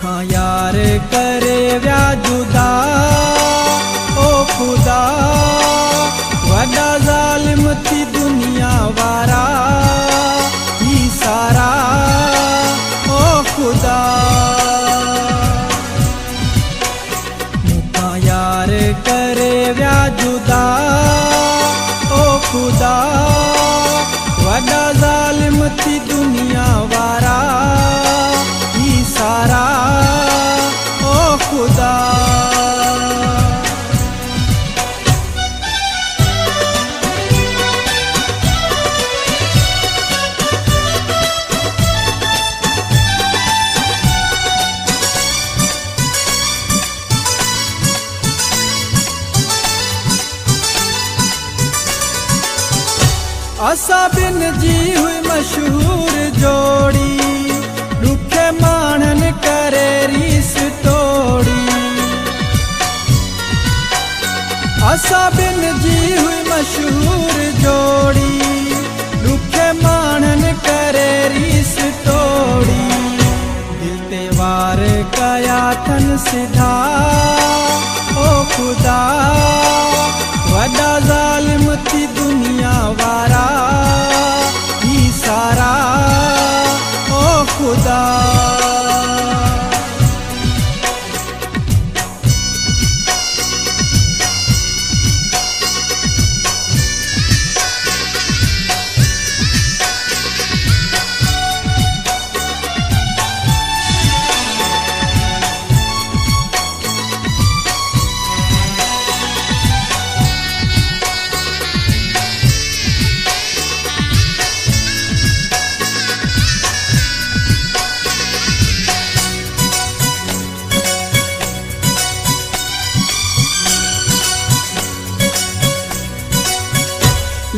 मूंखां यार करे विया जुदा ओ खुदा वॾा ज़ालिम थी दुनिया वारा ही सारा ओ खुदा मूंखां यार करे विया जुदा ओ खुदा वॾा ज़ालिम थी दुनिया वारा ही सारा ओ खुदा असां बिन जी हुई मशहूर जोड़ी ॾुखे माण्हुनि करे रीस तोड़ी असां बिन जी हुई मशहूर जोड़ी ॾुखे माण्हुनि करे रीस तोड़ी दिल ते वार कया अथनि सिधा ओ खुदा वॾा ज़ालिम थी दुनिया वारा ही सारा ओ खुदा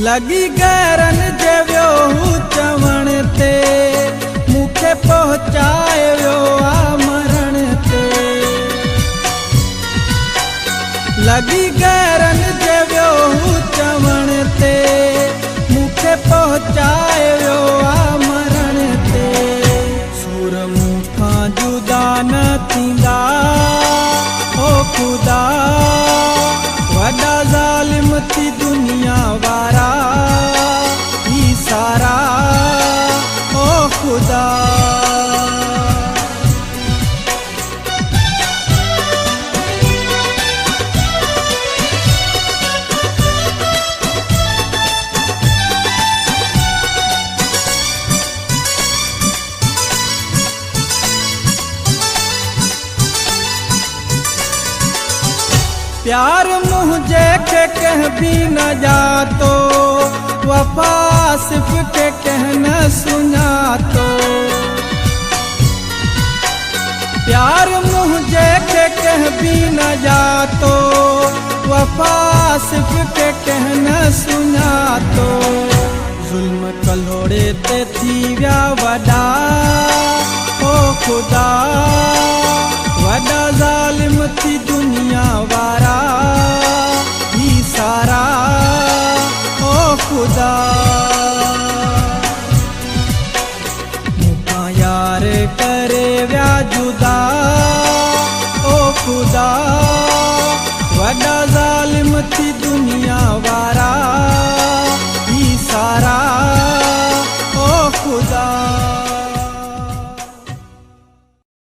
लगी गैरन जे वियो चवण ते मूंखे पहुचाए वियो आ मरण ते लगी गैरन जे वियो चवण ते मूंखे पहुचाए वियो आ मरण ते सूर मूंखां जुदा न थींदा ओ खुदा वॾा ज़ालिम थी दुनिया वारा ही सारा ओ खुदा प्यार मुझे के कह भी न जातो वफा सिर्फ के कहना सुना तो प्यार मुझे के कह भी न जातो वफा सिर्फ के कहना सुना तो जुल्म कलोड़े ते थी विया वॾा ओ खुदा वॾा ज़ालिम थी दुनिया वारा ही सारा ओ खुदा मूंखां यार करे विया जुदा ओ खुदा वॾा ज़ालिम थी दुनिया वारा ही सारा ओ खुदा।